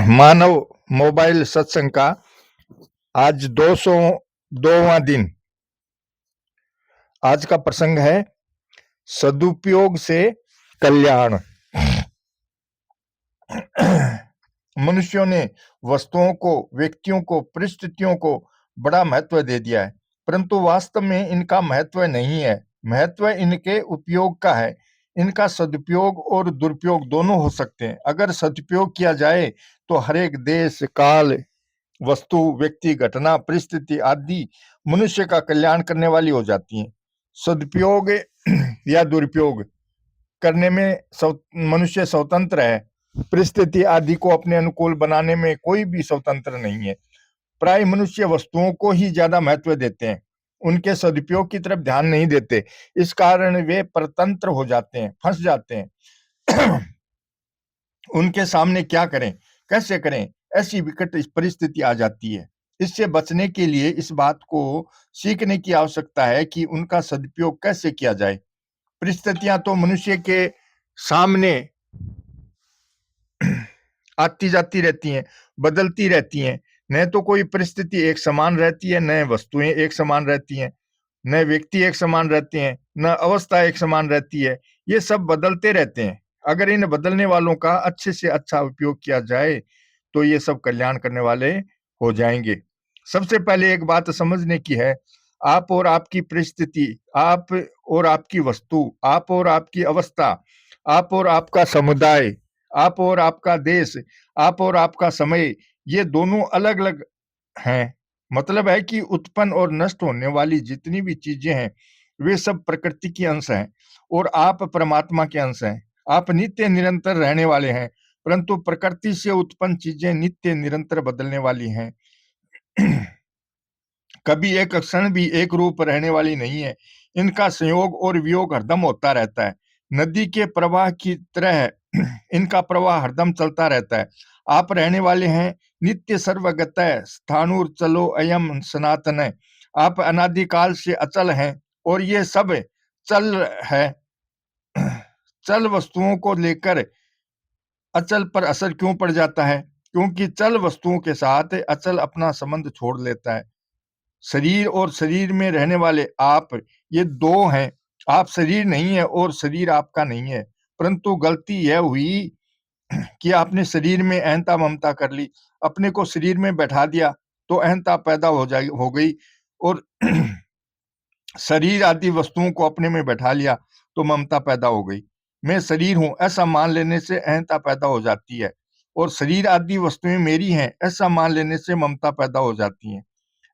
मानव mobile सत्संग का आज 202वां दिन। आज का प्रसंग है सदुपयोग से कल्याण। मनुष्यों ने वस्तुओं को, व्यक्तियों को, परिस्थितियों को बड़ा महत्व दे दिया है, परंतु वास्तव में इनका महत्व नहीं है। महत्व इनके उपयोग का है। इनका सदुपयोग और दुरुपयोग दोनों हो सकते हैं। अगर सदुपयोग किया जाए तो हर एक देश, काल, वस्तु, व्यक्ति, घटना, परिस्थिति आदि मनुष्य का कल्याण करने वाली हो जाती हैं। सदुपयोग या दुरुपयोग करने में मनुष्य स्वतंत्र है। परिस्थिति आदि को अपने अनुकूल बनाने में कोई भी स्वतंत्र नहीं है। प्राय मनुष्य वस्तुओं को ही ज्यादा महत्व देते हैं, उनके सदुपयोग की तरफ ध्यान नहीं देते। इस कारण वे परतंत्र हो जाते हैं, फंस जाते हैं। उनके सामने क्या करें, कैसे करें, ऐसी विकट परिस्थिति आ जाती है। इससे बचने के लिए इस बात को सीखने की आवश्यकता है कि उनका सदुपयोग कैसे किया जाए। परिस्थितियां तो मनुष्य के सामने आती जाती रहती हैं, बदलती रहती हैं। न तो कोई परिस्थिति एक समान रहती है, न वस्तुएं एक समान रहती हैं, न व्यक्ति एक समान रहते हैं, न अवस्था एक समान रहती है। ये सब बदलते रहते हैं। अगर इन बदलने वालों का अच्छे से अच्छा उपयोग किया जाए तो ये सब कल्याण करने वाले हो जाएंगे। सबसे पहले एक बात समझने की है, आप और आपकी परिस्थिति, आप और आपकी वस्तु, आप और आपकी अवस्था, आप और आपका समुदाय, आप और आपका देश, आप और आपका समय, ये दोनों अलग अलग हैं। मतलब है कि उत्पन्न और नष्ट होने वाली जितनी भी चीजें हैं वे सब प्रकृति के अंश हैं और आप परमात्मा के अंश हैं। आप नित्य निरंतर रहने वाले हैं, परंतु प्रकृति से उत्पन्न चीजें नित्य निरंतर बदलने वाली हैं। कभी एक क्षण भी एक रूप रहने वाली नहीं है। इनका संयोग और वियोग हरदम होता रहता है। नदी के प्रवाह की तरह इनका प्रवाह हरदम चलता रहता है। आप रहने वाले हैं नित्य सर्वगतः स्थाणुर चलो अयम सनातन है। आप अनादिकाल से अचल हैं और ये सब चल है। चल वस्तुओं को लेकर अचल पर असर क्यों पड़ जाता है? क्योंकि चल वस्तुओं के साथ अचल अपना संबंध छोड़ लेता है। शरीर और शरीर में रहने वाले आप, ये दो हैं। आप शरीर नहीं है और शरीर आपका नहीं है। परंतु गलती यह हुई कि आपने शरीर में अहंता ममता कर ली, अपने को शरीर में बैठा दिया तो अहंता पैदा हो गई और शरीर आदि वस्तुओं को अपने में बैठा लिया तो ममता पैदा हो गई। मैं शरीर हूं ऐसा मान लेने से अहंता पैदा हो जाती है और शरीर आदि वस्तुएं मेरी हैं ऐसा मान लेने से ममता पैदा हो जाती है।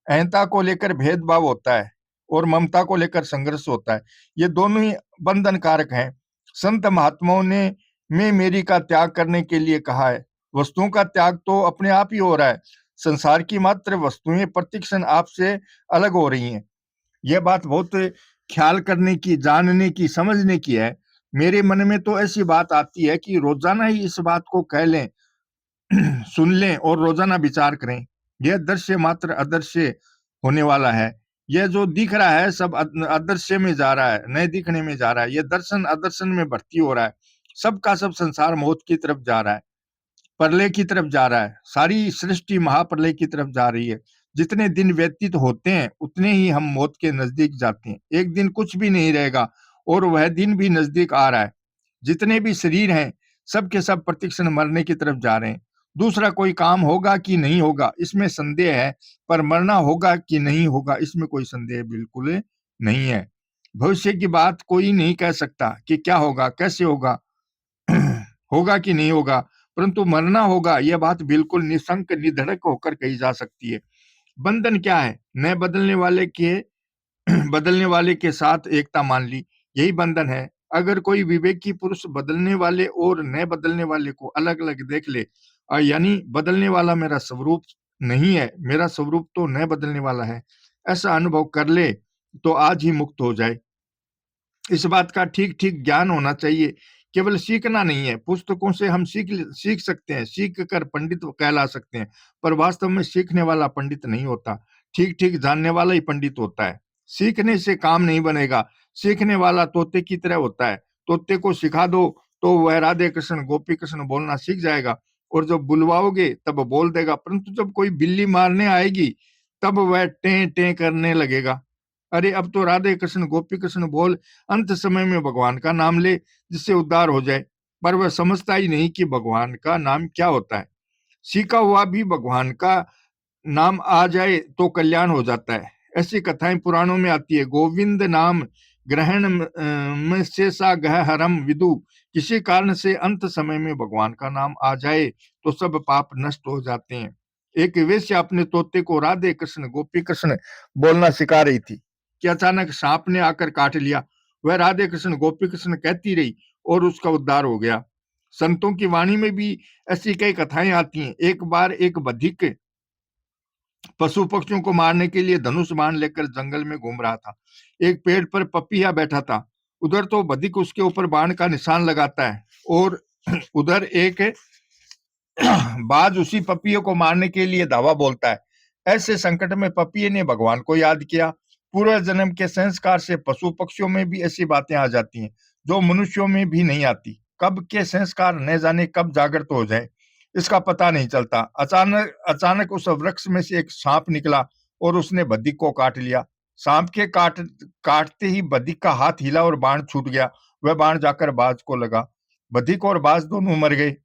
अहंता को लेकर भेदभाव होता है और ममता को लेकर संघर्ष होता है। ये दोनों ही बंधन कारक हैं। संत महात्माओं ने मैं मेरी का त्याग करने के लिए कहा है। वस्तुओं का त्याग तो अपने आप ही हो रहा है। संसार की मात्र वस्तुएं प्रतिक्षण आपसे अलग हो रही हैं। यह बात बहुत ख्याल करने की, जानने की, समझने की है। मेरे मन में तो ऐसी बात आती है कि रोजाना ही इस बात को कह लें, सुन लें और रोजाना विचार करें। यह दृश्य मात्र अदृश्य होने वाला है। यह जो दिख रहा है सब अदृश्य में जा रहा है, नए दिखने में जा रहा है। यह दर्शन अदर्शन में भर्ती हो रहा है। सबका सब संसार मौत की तरफ जा रहा है, प्रलय की तरफ जा रहा है। सारी सृष्टि महाप्रलय की तरफ जा रही है। जितने दिन व्यतीत होते हैं उतने ही हम मौत के नजदीक जाते हैं। एक दिन कुछ भी नहीं रहेगा और वह दिन भी नजदीक आ रहा है। जितने भी शरीर हैं सब के सब प्रतिक्षण मरने की तरफ जा रहे हैं। दूसरा कोई काम होगा कि नहीं होगा इसमें संदेह है, पर मरना होगा कि नहीं होगा इसमें कोई संदेह बिल्कुल नहीं है। भविष्य की बात कोई नहीं कह सकता कि क्या होगा, कैसे होगा, होगा कि नहीं होगा, परंतु मरना होगा यह बात बिल्कुल निशंक निधड़क होकर कही जा सकती है। बंधन क्या है? न बदलने वाले के बदलने वाले के साथ एकता मान ली, यही बंधन है। अगर कोई विवेकी पुरुष बदलने वाले और न बदलने वाले को अलग अलग देख ले, यानी बदलने वाला मेरा स्वरूप नहीं है, मेरा स्वरूप तो न बदलने वाला है, ऐसा अनुभव कर ले तो आज ही मुक्त हो जाए। इस बात का ठीक ठीक ज्ञान होना चाहिए। केवल सीखना नहीं है। पुस्तकों से हम सीख सकते हैं, सीख कर पंडित कहला सकते हैं, पर वास्तव में सीखने वाला पंडित नहीं होता। ठीक ठीक जानने वाला ही पंडित होता है। सीखने से काम नहीं बनेगा। सीखने वाला तोते की तरह होता है। तोते को सिखा दो तो वह राधे कृष्ण गोपी कृष्ण बोलना सीख जाएगा और जब बुलवाओगे तब बोल देगा, परंतु जब कोई बिल्ली मारने आएगी तब वह टें टें करने लगेगा। अरे अब तो राधे कृष्ण गोपी कृष्ण बोल, अंत समय में भगवान का नाम ले जिससे उद्धार हो जाए। पर वह समझता ही नहीं कि भगवान का नाम क्या होता है। सीखा हुआ भी भगवान का नाम आ जाए तो कल्याण हो जाता है। ऐसी कथाएं पुराणों में आती है। गोविंद नाम ग्रहण में से सा गह हरम विदु, किसी कारण से अंत समय में भगवान का नाम आ जाए तो सब पाप नष्ट हो जाते हैं। एक वेश्या अपने तोते को राधे कृष्ण गोपी कृष्ण बोलना सिखा रही थी कि अचानक सांप ने आकर काट लिया। वह राधे कृष्ण गोपी कृष्ण कहती रही और उसका उद्धार हो गया। संतों की वाणी में भी ऐसी कई कथाएं आती हैं। एक बार एक बधिक पशु पक्षियों को मारने के लिए धनुष बाण लेकर जंगल में घूम रहा था। एक पेड़ पर पपीहा बैठा था। उधर तो बधिक उसके ऊपर बाण का निशान लगाता है और उधर एक बाज उसी पपीहे को मारने के लिए धावा बोलता है। ऐसे संकट में पपीहे ने भगवान को याद किया। पूर्व जन्म के संस्कार से पशु पक्षियों में भी ऐसी बातें आ जाती हैं जो मनुष्यों में भी नहीं आती। कब के संस्कार न जाने कब जागृत हो जाए, इसका पता नहीं चलता। अचानक अचानक उस वृक्ष में से एक सांप निकला और उसने बधिक को काट लिया। सांप के काटते ही बधिक का हाथ हिला और बाण छूट गया। वह बाण जाकर बाज को लगा। बधिक और बाज दोनों मर गए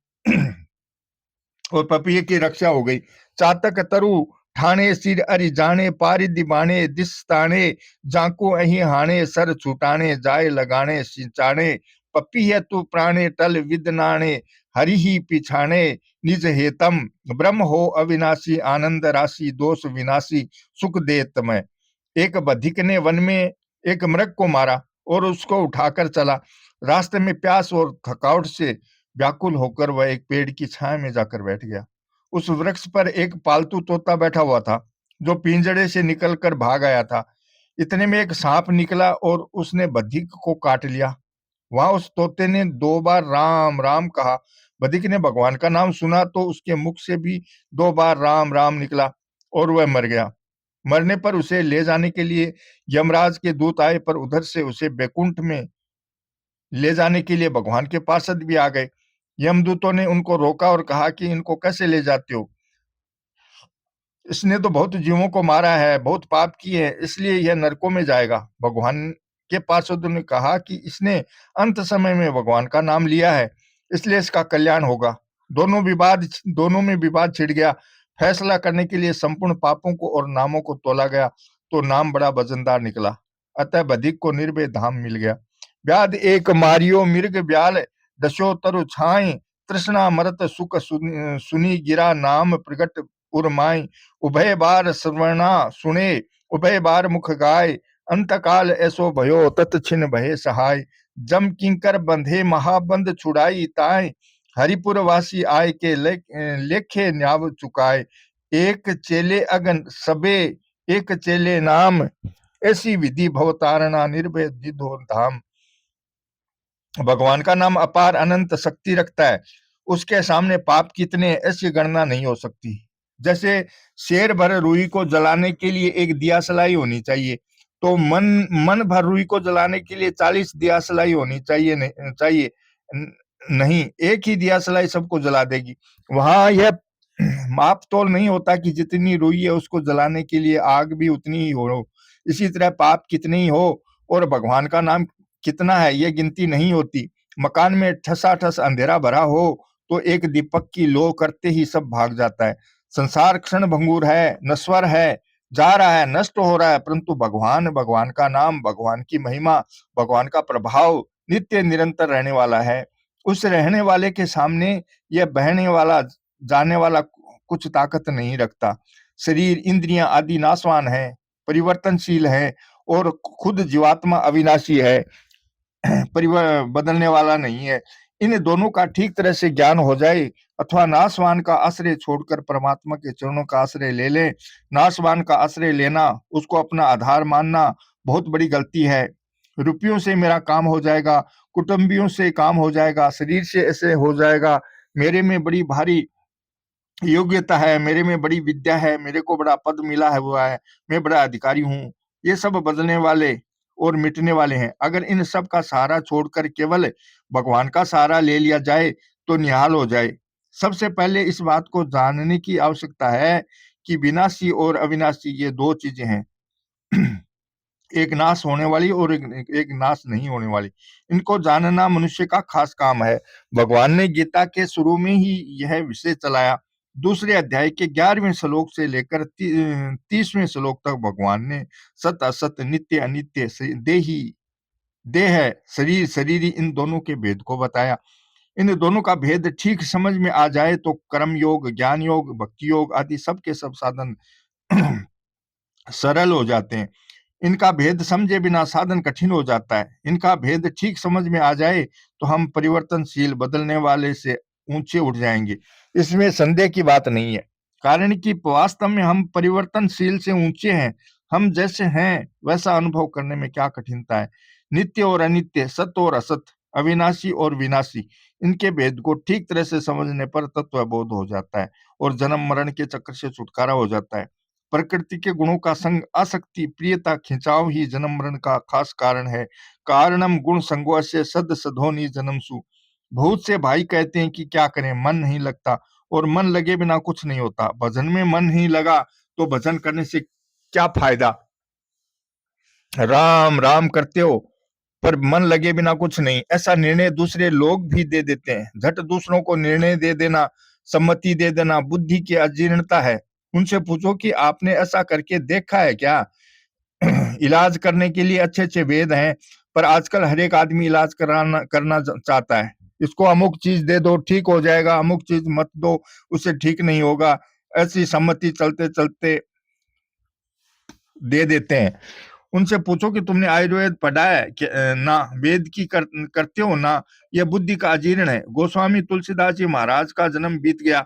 और पपीहे की रक्षा हो गई। चातक तरु ठाणे सिर अरि जाने पारिदि बाणे दिस ताणे जाको अही हाणे सर छुटाणे जाय लगाणे सिंचाणे पपीहे तु प्राणे टल विदनाणे हरि ही पिछाणे निज हेतम ब्रह्म हो अविनाशी आनंद राशि दोष विनाशी सुख देत मैं। एक बधिक ने वन में एक मृग को मारा और उसको उठाकर चला। रास्ते में प्यास और थकावट से व्याकुल होकर वह एक पेड़ की छाया में जाकर बैठ गया। उस वृक्ष पर एक पालतू तोता बैठा हुआ था जो पिंजड़े से निकलकर भाग आया था। इतने में एक सांप निकला और उसने बधिक को काट लिया। वहां उस तोते ने 2 बार राम राम कहा। बधिक ने भगवान का नाम सुना तो उसके मुख से भी 2 बार राम राम निकला और वह मर गया। मरने पर उसे ले जाने के लिए यमराज के दूत आए, पर उधर से उसे बैकुंठ में ले जाने के लिए भगवान के पार्षद भी आ गए। यमदूतों ने उनको रोका और कहा कि इनको कैसे ले जाते हो, इसने तो बहुत जीवों को मारा है, बहुत पाप किए हैं, इसलिए यह नरकों में जाएगा। भगवान के पार्षदों ने कहा कि इसने अंत समय में भगवान का नाम लिया है, इसलिए इसका कल्याण होगा। दोनों में विवाद छिड़ गया। फैसला करने के लिए संपूर्ण पापों को और नामों को तोला गया तो नाम बड़ा वजनदार निकला। अतः बधिक को निर्भय धाम मिल गया। व्याध एक मारियो मिर्ग ब्याल दशो तरु छाई तृष्णा मरत सुख सुनी गिरा नाम प्रगट उर्माई उभय बार श्रवणा सुने उभय बार मुख गाय अंतकाल ऐसो भयो तत छिन भय सहाय जम किंकर बंधे महाबंध छुड़ाई ताय हरिपुर वासी आय के लेखे न्याव चुकाए एक चेले अगन सबे एक चेले नाम ऐसी विधि भवतारणा निर्भय दिधो धाम। भगवान का नाम अपार अनंत शक्ति रखता है। उसके सामने पाप कितने ऐसी गणना नहीं हो सकती। जैसे शेर भर रुई को जलाने के लिए एक दिया सलाई होनी चाहिए, तो मन भर रुई को जलाने के लिए 40 दिया सलाई होनी चाहिए नहीं, एक ही दिया सलाई सबको जला देगी। वहां यह माप तोल नहीं होता कि जितनी रुई है उसको जलाने के लिए आग भी उतनी ही हो। इसी तरह पाप कितने ही हो और भगवान का नाम कितना है ये गिनती नहीं होती। मकान में ठसाठस अंधेरा भरा हो तो एक दीपक की लो करते ही सब भाग जाता है। संसार क्षण भंगुर है, नश्वर है, जा रहा है, नष्ट हो रहा है, परंतु भगवान का नाम, भगवान की महिमा, भगवान का प्रभाव नित्य निरंतर रहने वाला है। उस रहने वाले के सामने यह बहने वाला जाने वाला कुछ ताकत नहीं रखता। शरीर इंद्रियां आदि नाशवान है, परिवर्तनशील है और खुद जीवात्मा अविनाशी है, बदलने वाला नहीं है। इन दोनों का ठीक तरह से ज्ञान हो जाए अथवा नाशवान का आश्रय छोड़कर परमात्मा के चरणों का आश्रय ले ले। नाशवान का आश्रय लेना, उसको अपना आधार मानना बहुत बड़ी गलती है। रुपयों से मेरा काम हो जाएगा, कुटुंबियों से काम हो जाएगा, शरीर से ऐसे हो जाएगा, मेरे में बड़ी भारी योग्यता है, मेरे में बड़ी विद्या है, मेरे को बड़ा पद मिला है हुआ है, मैं बड़ा अधिकारी हूँ, ये सब बदलने वाले और मिटने वाले हैं। अगर इन सब का सहारा छोड़कर केवल भगवान का सहारा ले लिया जाए तो निहाल हो जाए। सबसे पहले इस बात को जानने की आवश्यकता है कि विनाशी और अविनाशी ये दो चीजें हैं। एक नाश होने वाली और एक नाश नहीं होने वाली। इनको जानना मनुष्य का खास काम है। भगवान ने गीता के शुरू में ही यह विषय चलाया। दूसरे अध्याय के 11वें श्लोक से लेकर 30वें श्लोक तक भगवान ने सत असत, नित्य अनित्य, देही देह, शरीर शरीरी, इन दोनों के भेद को बताया। इन दोनों का भेद ठीक समझ में आ जाए तो कर्म योग, ज्ञान योग, भक्ति योग आदि सब के सब साधन सरल हो जाते हैं। इनका भेद समझे बिना साधन कठिन हो जाता है। इनका भेद ठीक समझ में आ जाए तो हम परिवर्तनशील, बदलने वाले से ऊंचे उठ जाएंगे। इसमें संदेह की बात नहीं है, कारण कि वास्तव में हम परिवर्तनशील से ऊंचे हैं। हम जैसे हैं वैसा अनुभव करने में क्या कठिनता है। नित्य और अनित्य, सत्य और असत, अविनाशी और विनाशी, इनके भेद को ठीक तरह से समझने पर तत्व बोध हो जाता है और जन्म मरण के चक्र से छुटकारा हो जाता है। प्रकृति के गुणों का संग, आसक्ति, प्रियता, खिंचाव ही जन्म मरण का खास कारण है। कारणम गुण संगोस्य सद सधोनी जन्मसु। बहुत से भाई कहते हैं कि क्या करें, मन नहीं लगता, और मन लगे बिना कुछ नहीं होता। भजन में मन नहीं लगा तो भजन करने से क्या फायदा। राम राम करते हो पर मन लगे बिना कुछ नहीं, ऐसा निर्णय दूसरे लोग भी दे देते हैं। झट दूसरों को निर्णय दे देना, सम्मति दे देना बुद्धि की अजीर्णता है। उनसे पूछो कि आपने ऐसा करके देखा है क्या। इलाज करने के लिए अच्छे अच्छे वेद हैं, पर आजकल हर एक आदमी इलाज करना चाहता है। इसको अमुक चीज दे दो ठीक हो जाएगा, अमुक चीज मत दो उससे ठीक नहीं होगा, ऐसी सम्मति चलते चलते दे देते हैं। उनसे पूछो कि तुमने आयुर्वेद पढ़ा है कि ना, वेद की करते हो ना, यह बुद्धि का अजीर्ण है। गोस्वामी तुलसीदास जी महाराज का जन्म बीत गया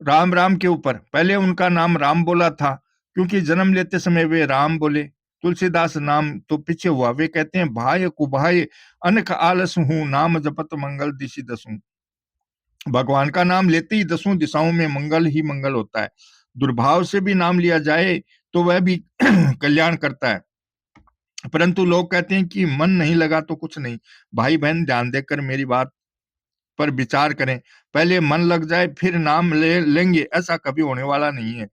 राम राम के ऊपर। पहले उनका नाम राम बोला था क्योंकि जन्म लेते समय वे राम बोले। तुलसीदास नाम तो पीछे हुआ। वे कहते हैं भाय कुभाय अनख आलस हूं, नाम जपत मंगल दिशि दसूं। भगवान का नाम लेते ही दसों दिशाओं में मंगल ही मंगल होता है। दुर्भाव से भी नाम लिया जाए तो वह भी कल्याण करता है। परंतु लोग कहते हैं कि मन नहीं लगा तो कुछ नहीं। भाई बहन ध्यान देकर मेरी बात पर विचार करें। पहले मन लग जाए फिर नाम लेंगे, ऐसा कभी होने वाला नहीं है।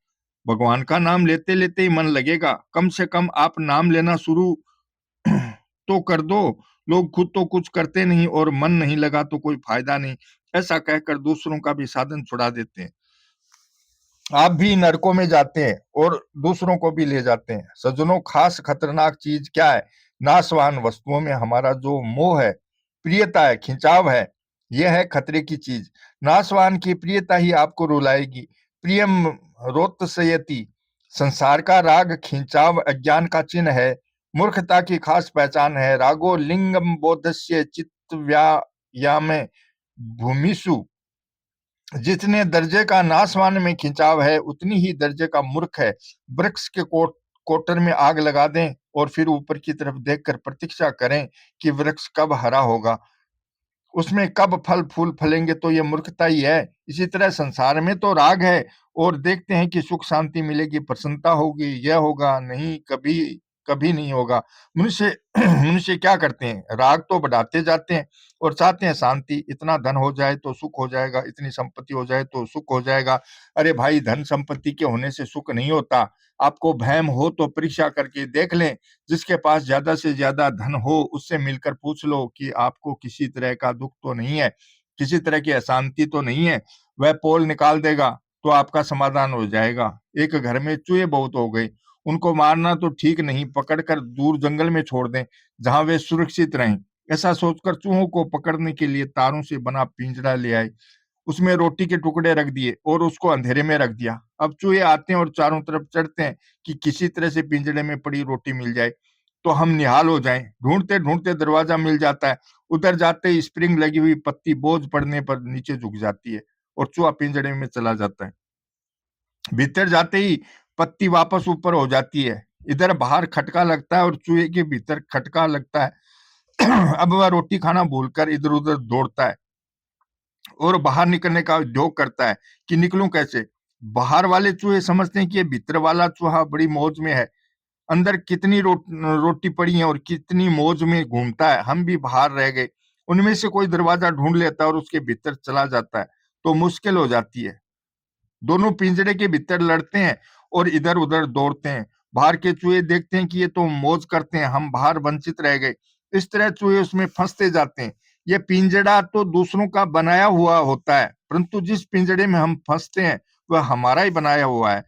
भगवान का नाम लेते लेते ही मन लगेगा। कम से कम आप नाम लेना शुरू तो कर दो। लोग खुद तो कुछ करते नहीं और मन नहीं लगा तो कोई फायदा नहीं, ऐसा कहकर दूसरों का भी साधन छुड़ा देते हैं। आप भी नरकों में जाते हैं और दूसरों को भी ले जाते हैं। सज्जनों, खास खतरनाक चीज क्या है। नाशवान वस्तुओं में हमारा जो मोह है, प्रियता है, खिंचाव है, यह है खतरे की चीज। नाशवान की प्रियता ही आपको रुलाएगी। प्रियम रोत्सयति। संसार का राग, खिंचाव अज्ञान का चिन्ह है, मूर्खता की खास पहचान है। रागो लिंगम बोधस्य चित्त व्यायाम भूमिषु। जितने दर्जे का नाशवान में खिंचाव है उतनी ही दर्जे का मूर्ख है। वृक्ष के कोटर में आग लगा दें और फिर ऊपर की तरफ देखकर प्रतीक्षा करें कि वृक्ष कब हरा होगा, उसमें कब फल फूल फलेंगे, तो ये मूर्खता ही है। इसी तरह संसार में तो राग है और देखते हैं कि सुख शांति मिलेगी, प्रसन्नता होगी, यह होगा, नहीं, कभी कभी नहीं होगा। मनुष्य मनुष्य क्या करते हैं, राग तो बढ़ाते जाते हैं और चाहते हैं शांति। इतना धन हो जाए तो सुख हो जाएगा, इतनी संपत्ति हो जाए तो सुख हो जाएगा। अरे भाई, धन संपत्ति के होने से सुख नहीं होता। आपको भ्रम हो तो परीक्षा करके देख लें। जिसके पास ज्यादा से ज्यादा धन हो उससे मिलकर पूछ लो कि आपको किसी तरह का दुख तो नहीं है, किसी तरह की अशांति तो नहीं है। वह पोल निकाल देगा तो आपका समाधान हो जाएगा। एक घर में चूहे बहुत हो गए, उनको मारना तो ठीक नहीं, पकड़कर दूर जंगल में छोड़ दें जहां वे सुरक्षित रहें। ऐसा सोचकर चूहों को पकड़ने के लिए तारों से बना पिंजरा ले आए, उसमें रोटी के टुकड़े रख दिए और उसको अंधेरे में रख दिया। अब चूहे आते हैं और चारों तरफ चढ़ते हैं कि किसी तरह से पिंजरे में पड़ी रोटी मिल जाए तो हम निहाल हो जाएं। ढूंढते ढूंढते दरवाजा मिल जाता है। उधर जाते ही स्प्रिंग लगी हुई पत्ती बोझ पड़ने पर नीचे झुक जाती है और चूहा पिंजरे में चला जाता है। भीतर जाते ही पत्ती वापस ऊपर हो जाती है। इधर बाहर खटका लगता है और चूहे के भीतर खटका लगता है। अब वह रोटी खाना भूलकर इधर उधर दौड़ता है और बाहर निकलने का उद्योग करता है कि निकलूं कैसे। बाहर वाले चूहे समझते हैं कि ये भीतर वाला चूहा बड़ी मौज में है, अंदर कितनी रोटी पड़ी है और कितनी मौज में घूमता है। हम भी बाहर रह गए। उनमें से कोई दरवाजा ढूंढ लेता है और उसके भीतर चला जाता है तो मुश्किल हो जाती है। दोनों पिंजरे के भीतर लड़ते हैं और इधर उधर दौड़ते हैं। बाहर के चूहे देखते हैं कि ये तो मौज करते हैं, हम बाहर वंचित रह गए। इस तरह चूहे उसमें फंसते जाते हैं। ये पिंजरा तो दूसरों का बनाया हुआ होता है, परंतु जिस पिंजरे में हम फंसते हैं वह हमारा ही बनाया हुआ है।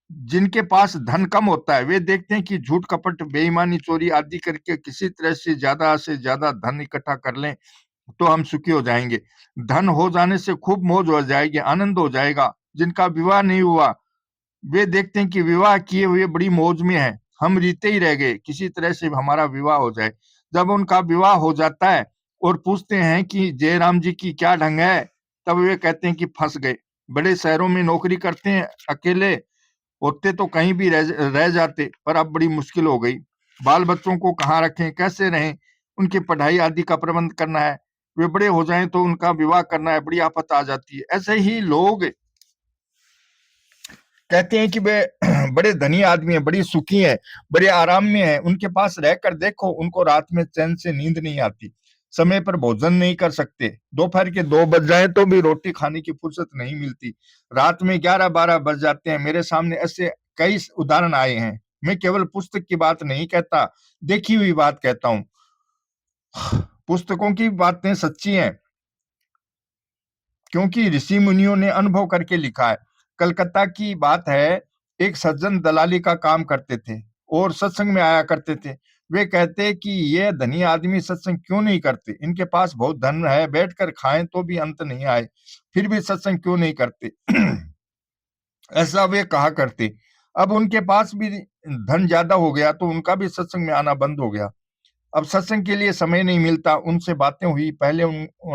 जिनके पास धन कम होता है वे देखते हैं कि झूठ कपट बेईमानी चोरी आदि करके किसी तरह से ज्यादा धन इकट्ठा कर लें तो हम सुखी हो जाएंगे। धन हो जाने से खूब मौज हो जाएगी, आनंद हो जाएगा। जिनका विवाह नहीं हुआ वे देखते हैं कि विवाह किए हुए बड़ी मौज में है, हम रीते ही रह गए, किसी तरह से हमारा विवाह हो जाए। जब उनका विवाह हो जाता है और पूछते हैं कि जयराम जी की क्या ढंग है, तब वे कहते हैं कि फंस गए। बड़े शहरों में नौकरी करते हैं, अकेले होते तो कहीं भी रह जाते, पर अब बड़ी मुश्किल हो गई। बाल बच्चों को कहाँ रखें, कैसे रहें, उनकी पढ़ाई आदि का प्रबंध करना है। वे बड़े हो जाएं तो उनका विवाह करना है, बड़ी आफत आ जाती है। ऐसे ही लोग कहते हैं कि वे बड़े धनी आदमी हैं, बड़ी सुखी हैं, बड़े आराम में हैं। उनके पास रहकर देखो, उनको रात में चैन से नींद नहीं आती, समय पर भोजन नहीं कर सकते, दोपहर के 2 बज जाए तो भी रोटी खाने की फुर्सत नहीं मिलती, रात में 11-12 बज जाते हैं। मेरे सामने ऐसे कई उदाहरण आए हैं। मैं केवल पुस्तक की बात नहीं कहता, देखी हुई बात कहता हूँ। पुस्तकों की बातें सच्ची हैं क्योंकि ऋषि मुनियों ने अनुभव करके लिखा है। कलकत्ता की बात है, एक सज्जन दलाली का काम करते थे और सत्संग में आया करते थे। वे कहते कि ये धनी आदमी सत्संग क्यों नहीं करते, इनके पास बहुत धन है, बैठकर खाएं तो भी अंत नहीं आए, फिर भी सत्संग क्यों नहीं करते। ऐसा वे कहा करते। अब उनके पास भी धन ज्यादा हो गया तो उनका भी सत्संग में आना बंद हो गया। अब सत्संग के लिए समय नहीं मिलता। उनसे बातें हुई, पहले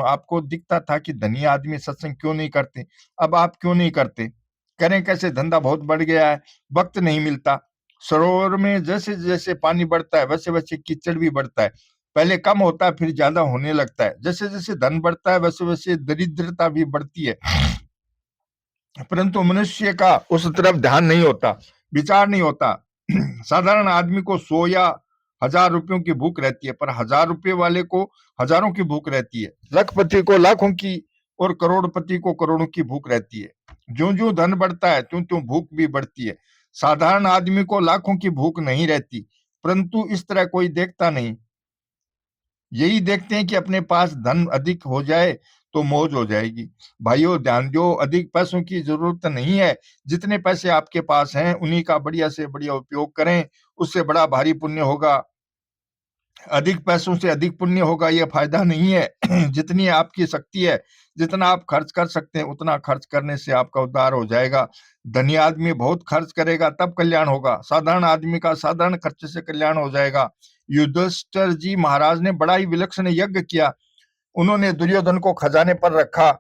आपको दिखता था कि धनी आदमी सत्संग क्यों नहीं करते, अब आप क्यों नहीं करते, करें कैसे, धंधा बहुत बढ़ गया है, वक्त नहीं मिलता। सरोवर में जैसे जैसे पानी बढ़ता है वैसे वैसे कीचड़ भी बढ़ता है, पहले कम होता है फिर ज्यादा होने लगता है। जैसे जैसे धन बढ़ता है वैसे वैसे दरिद्रता भी बढ़ती है, परंतु मनुष्य का उस तरफ ध्यान नहीं होता, विचार नहीं होता। साधारण आदमी को 100 या 1000 रुपयों की भूख रहती है, पर 1000 रुपये वाले को हजारों की भूख रहती है, लखपति को लाखों की और करोड़पति को करोड़ों की भूख रहती है। ज्यों ज्यों धन बढ़ता है त्यों त्यों भूख भी बढ़ती है। साधारण आदमी को लाखों की भूख नहीं रहती, परंतु इस तरह कोई देखता नहीं। यही देखते हैं कि अपने पास धन अधिक हो जाए तो मौज हो जाएगी। भाइयों ध्यान दो, अधिक पैसों की जरूरत नहीं है। जितने पैसे आपके पास हैं उन्हीं का बढ़िया से बढ़िया उपयोग करें, उससे बड़ा भारी पुण्य होगा। अधिक पैसों से अधिक पुण्य होगा यह फायदा नहीं है। जितनी आपकी शक्ति है, जितना आप खर्च कर सकते हैं उतना खर्च करने से आपका उद्धार हो जाएगा। धनी आदमी बहुत खर्च करेगा तब कल्याण होगा, साधारण आदमी का साधारण खर्च से कल्याण हो जाएगा। युधिष्ठिर जी महाराज ने बड़ा ही विलक्षण यज्ञ किया। उन्होंने दुर्योधन को खजाने पर रखा,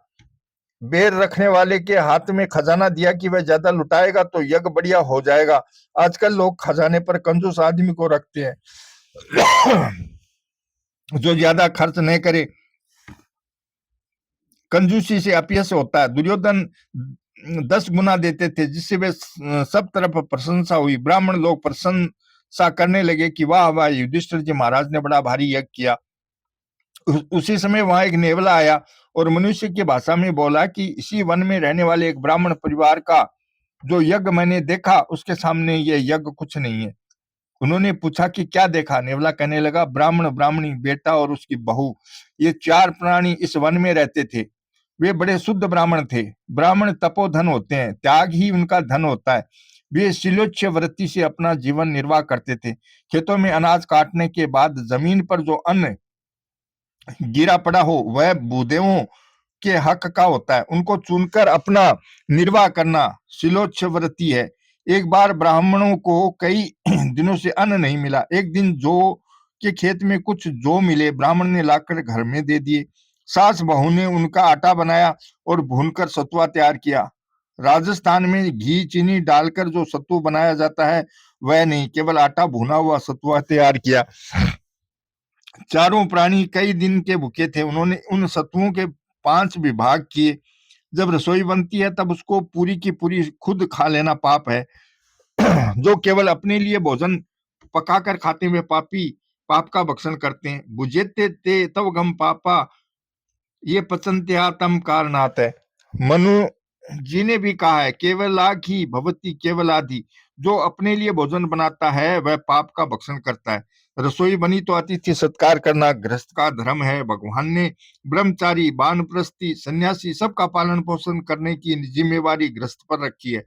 बेर रखने वाले के हाथ में खजाना दिया कि वह ज्यादा लुटाएगा तो यज्ञ बढ़िया हो जाएगा। आजकल लोग खजाने पर कंजूस आदमी को रखते हैं जो ज्यादा खर्च नहीं करे। कंजूसी से अपयश होता है। दुर्योधन 10 गुना देते थे जिससे वे सब तरफ प्रशंसा हुई। ब्राह्मण लोग प्रशंसा करने लगे कि वाह वाह, युधिष्ठिर जी महाराज ने बड़ा भारी यज्ञ किया। उसी समय वहां एक नेवला आया और मनुष्य की भाषा में बोला कि इसी वन में रहने वाले एक ब्राह्मण परिवार का जो यज्ञ मैंने देखा उसके सामने ये यज्ञ कुछ नहीं है। उन्होंने पूछा कि क्या देखा। नेवला कहने लगा, ब्राह्मण, ब्राह्मणी, बेटा और उसकी बहू, ये 4 प्राणी इस वन में रहते थे। वे बड़े शुद्ध ब्राह्मण थे। ब्राह्मण तपोधन होते हैं, त्याग ही उनका धन होता है। वे शिलोच्य वृत्ति से अपना जीवन निर्वाह करते थे। खेतों में अनाज काटने के बाद जमीन पर जो अन्न गिरा पड़ा हो वह भूदेवों के हक का होता है, उनको चुनकर अपना निर्वाह करना शिलोच्छवृत्ति है। एक बार ब्राह्मणों को कई दिनों से अन्न नहीं मिला। एक दिन जौ के खेत में कुछ जौ मिले, ब्राह्मण ने लाकर घर में दे दिए। सास बहू ने उनका आटा बनाया और भूनकर सतुआ तैयार किया। राजस्थान में घी चीनी डालकर जो सत्तू बनाया जाता है वह नहीं, केवल आटा भुना हुआ सतुआ तैयार किया। चारों प्राणी कई दिन के भूखे थे। उन्होंने उन सत्तुओं के 5 विभाग किए। जब रसोई बनती है तब उसको पूरी की पूरी खुद खा लेना पाप है। जो केवल अपने लिए भोजन पकाकर खाते हुए पापी पाप का भक्षण करते हैं। बुझेते ते तव गम पापा, ये पचंत्या तम कारणात है। मनु जी ने भी कहा है, केवलाघि भवति केवलाधि। जो अपने लिए भोजन बनाता है वह पाप का भक्षण करता है। रसोई बनी तो अतिथि सत्कार करना गृहस्थ का धर्म है। भगवान ने ब्रह्मचारी, वानप्रस्थी, सन्यासी सबका पालन पोषण करने की जिम्मेवारी गृहस्थ पर रखी है।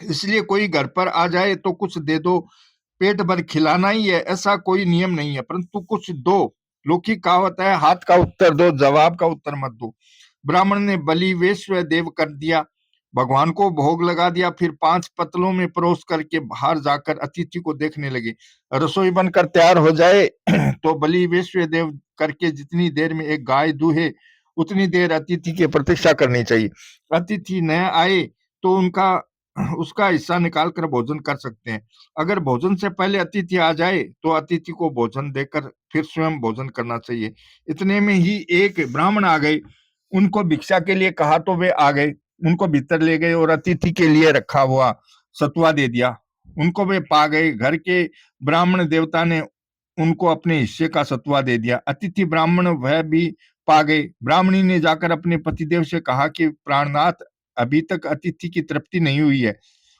इसलिए कोई घर पर आ जाए तो कुछ दे दो, पेट भर खिलाना ही है ऐसा कोई नियम नहीं है, परंतु कुछ दो। लौकिक कहावत है, हाथ का उत्तर दो, जवाब का उत्तर मत दो। ब्राह्मण ने बलि वैश्व देव कर दिया, भगवान को भोग लगा दिया, फिर 5 पतलों में परोस करके बाहर जाकर अतिथि को देखने लगे। रसोई बनकर तैयार हो जाए तो बलि वैश्व देव करके जितनी देर में एक गाय दूहे उतनी देर अतिथि की प्रतीक्षा करनी चाहिए। अतिथि न आए तो उनका उसका हिस्सा निकाल कर भोजन कर सकते हैं। अगर भोजन से पहले अतिथि आ जाए तो अतिथि को भोजन देकर फिर स्वयं भोजन करना चाहिए। इतने में ही एक ब्राह्मण आ गए, उनको भिक्षा के लिए कहा तो वे आ गए, उनको भीतर ले गए और अतिथि के लिए रखा हुआ सतुआ दे दिया। उनको वे पा गए। घर के ब्राह्मण देवता ने उनको अपने हिस्से का सतुआ दे दिया। अतिथि ब्राह्मण वह भी पा गए। ब्राह्मणी ने जाकर अपने पतिदेव से कहा कि प्राणनाथ, अभी तक अतिथि की तृप्ति नहीं हुई है,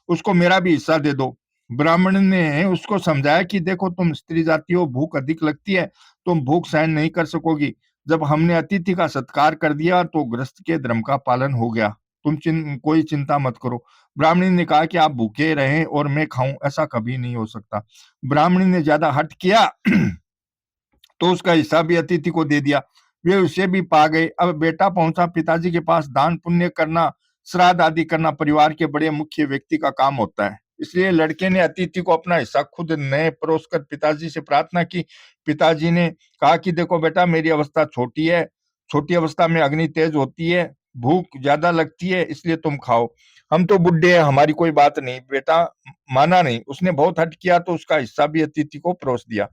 उसको मेरा भी हिस्सा दे दो। ब्राह्मण ने उसको समझाया कि देखो, तुम स्त्री जाति हो, भूख अधिक लगती है, तुम भूख सहन नहीं कर सकोगी। जब हमने अतिथि का सत्कार कर दिया तो गृहस्थ के धर्म का पालन हो गया। तुम कोई चिंता मत करो। ब्राह्मणी ने कहा कि आप भूखे रहें और मैं खाऊं, ऐसा कभी नहीं हो सकता। ब्राह्मणी ने ज्यादा हट किया तो उसका हिस्सा भी अतिथि को दे दिया। वे उसे भी पा गए। अब बेटा पहुंचा पिताजी के पास। दान पुण्य करना, श्राद्ध आदि करना परिवार के बड़े मुख्य व्यक्ति का काम होता है। इसलिए लड़के ने अतिथि को अपना हिस्सा खुद नए परोस कर पिताजी से प्रार्थना की। पिताजी ने कहा कि देखो बेटा, मेरी अवस्था छोटी है, छोटी अवस्था में अग्नि तेज होती है, भूख ज्यादा लगती है, इसलिए तुम खाओ। हम तो बुढ़े हैं, हमारी कोई बात नहीं। बेटा माना नहीं, उसने बहुत हट किया तो उसका हिस्सा भी अतिथि को परोस दिया।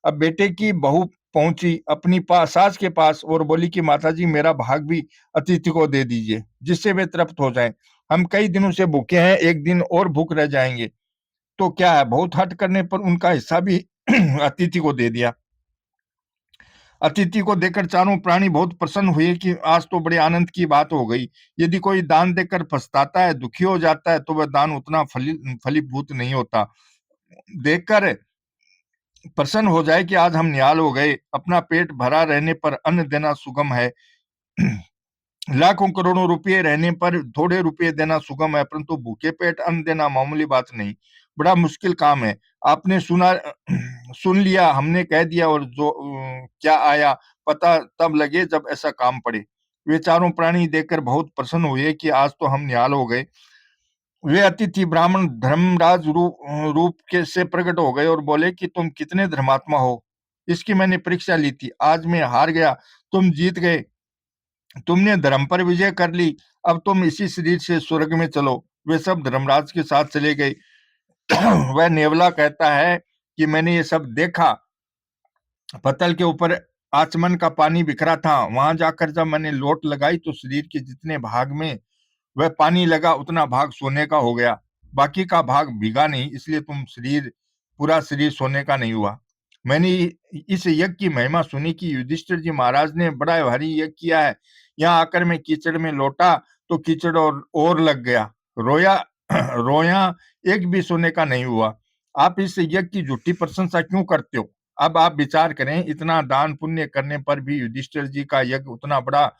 अब बेटे की बहू पहुंची अपनी सास के पास और बोली कि माताजी, मेरा भाग भी अतिथि को दे दीजिए, जिससे वे तृप्त हो जाएं। हम कई दिनों से भूखे हैं, एक दिन और भूख रह जाएंगे तो क्या है। बहुत हट करने पर उनका हिस्सा भी अतिथि को दे दिया। अतिथि को देकर चारों प्राणी बहुत प्रसन्न हुए कि आज तो बड़े आनंद की बात हो गई। यदि कोई दान देकर पछताता है, दुखी हो जाता है, तो वह दान उतना फलीभूत नहीं होता। देखकर प्रसन्न हो जाए कि आज हम निहाल हो गए। अपना पेट भरा रहने पर अन्न देना सुगम है। लाखों करोड़ों रुपये रहने पर थोड़े रुपये देना सुगम है, परंतु भूखे पेट अन्न देना मामूली बात नहीं, बड़ा मुश्किल काम है। आपने सुन लिया, हमने कह दिया, और जो क्या आया पता तब लगे जब ऐसा काम पड़े। वे चारों प्राणी देखकर बहुत प्रसन्न हुए कि आज तो हम निहाल हो गए। वे अतिथि ब्राह्मण धर्मराज रूप के से प्रकट हो गए और बोले कि तुम कितने धर्मात्मा हो, इसकी मैंने परीक्षा ली थी, आज मैं हार गया, तुम जीत गए। तुमने धर्म पर विजय कर ली, अब तुम इसी शरीर से स्वर्ग में चलो। वे सब धर्मराज के साथ चले गए। वह नेवला कहता है कि मैंने ये सब देखा। पतल के ऊपर आचमन का पानी बिखरा था, वहां जाकर जब मैंने लोट लगाई तो शरीर के जितने भाग में वह पानी लगा उतना भाग सोने का हो गया, बाकी का भाग भीगा नहीं, इसलिए पूरा शरीर सोने का नहीं हुआ। मैंने इस यज्ञ की महिमा सुनी कि युधिष्ठिर जी महाराज ने बड़ा भारी यज्ञ किया है। यहाँ आकर मैं कीचड़ में लौटा तो कीचड़ और लग गया, रोया रोया, एक भी सोने का नहीं हुआ। आप इस यज्ञ की झूठी प्रशंसा क्यों करते हो? अब आप विचार करें, इतना दान पुण्य करने पर भी युधिष्ठिर जी का यज्ञ उतना बड़ा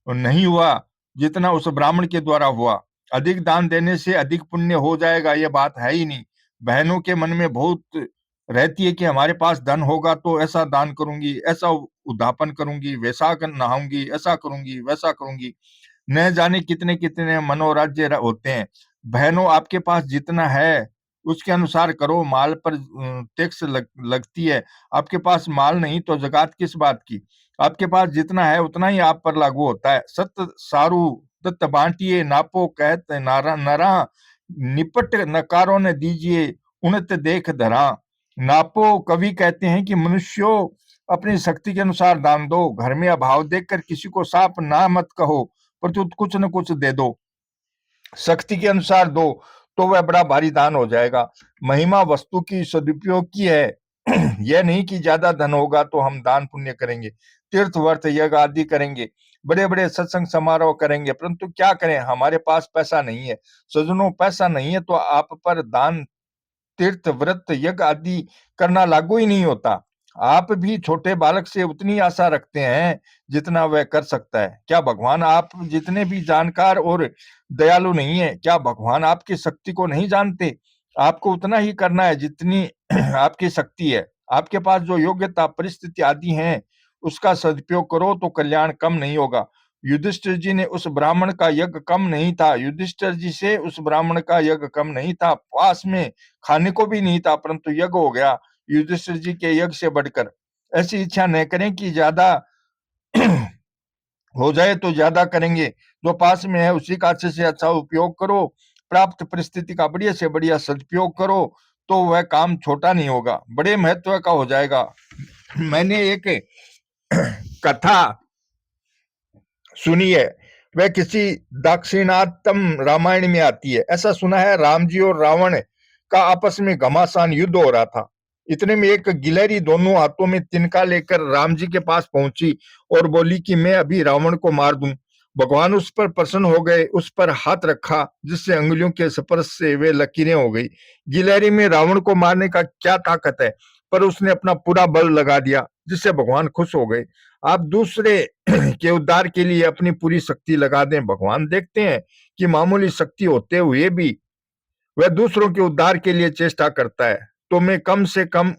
नहीं हुआ जितना उस ब्राह्मण के द्वारा हुआ। अधिक दान देने से अधिक पुण्य हो जाएगा, यह बात है ही नहीं। बहनों के मन में बहुत रहती है कि हमारे पास धन होगा तो ऐसा दान करूंगी, ऐसा उद्यापन करूंगी, वैसा नहाऊंगी, ऐसा करूंगी, वैसा करूंगी। न जाने कितने कितने मनोराज्य होते हैं। बहनों, आपके पास जितना है उसके अनुसार करो, माल पर टैक्स लगती है। आपके पास माल नहीं तो जकात किस बात की? आपके पास जितना है उतना ही आप पर लागू होता है। सत्य सारू दत्त बांटिए, नापो कहत नारा नरा, निपट नकारों ने दीजिए उनत देख धरा। नापो, कवि कहते हैं कि मनुष्यों, अपनी शक्ति के अनुसार दान दो। घर में अभाव देखकर किसी को साफ ना मत कहो, परंतु कुछ न कुछ दे दो, शक्ति के अनुसार दो, तो वह बड़ा भारी दान हो जाएगा। महिमा वस्तु की सदुपयोग की है, यह नहीं कि ज्यादा धन होगा तो हम दान पुण्य करेंगे, तीर्थ वर्थ यज्ञ आदि करेंगे। बड़े बड़े सत्संग समारोह करेंगे, परंतु क्या करें, हमारे पास पैसा नहीं है। सज्जनों, पैसा नहीं है तो आप पर दान, तीर्थ, व्रत, यज्ञ आदि करना लागू ही नहीं होता। आप भी छोटे बालक से उतनी आशा रखते हैं जितना वह कर सकता है। क्या भगवान आप जितने भी जानकार और दयालु नहीं है? क्या भगवान आपकी शक्ति को नहीं जानते? आपको उतना ही करना है जितनी आपकी शक्ति है। आपके पास जो योग्यता, परिस्थिति आदि हैं, उसका सदुपयोग करो तो कल्याण कम नहीं होगा। युधिष्ठिर जी ने उस ब्राह्मण का यज्ञ कम नहीं था, युधिष्ठिर जी से उस ब्राह्मण का यज्ञ कम नहीं था, पास में खाने को भी नहीं था, परंतु यज्ञ हो गया युधिष्ठिर जी के यज्ञ से बढ़कर। ऐसी इच्छा न करें कि ज्यादा हो जाए तो ज्यादा करेंगे, जो पास में है उसी का अच्छे से अच्छा उपयोग करो। प्राप्त परिस्थिति का बढ़िया से बढ़िया सदुपयोग करो, तो वह काम छोटा नहीं होगा, बड़े महत्व का हो जाएगा। मैंने एक कथा सुनी है, वह किसी दाक्षिणात्यम रामायण में आती है। ऐसा सुना है, राम जी और रावण का आपस में घमासान युद्ध हो रहा था। इतने में एक गिलहरी दोनों हाथों में तिनका लेकर राम जी के पास पहुंची और बोली कि मैं अभी रावण को मार दूं। भगवान उस पर प्रसन्न हो गए, उस पर हाथ रखा, जिससे अंगुलियों के स्पर्श से वे लकीरें हो गई। गिलहरी में रावण को मारने का क्या ताकत है, पर उसने अपना पूरा बल लगा दिया, जिससे भगवान खुश हो गए। आप दूसरे के उद्धार के लिए अपनी पूरी शक्ति लगा दें, भगवान देखते हैं कि मामूली शक्ति होते हुए भी वह दूसरों के उद्धार के लिए चेष्टा करता है। तो मैं कम से कम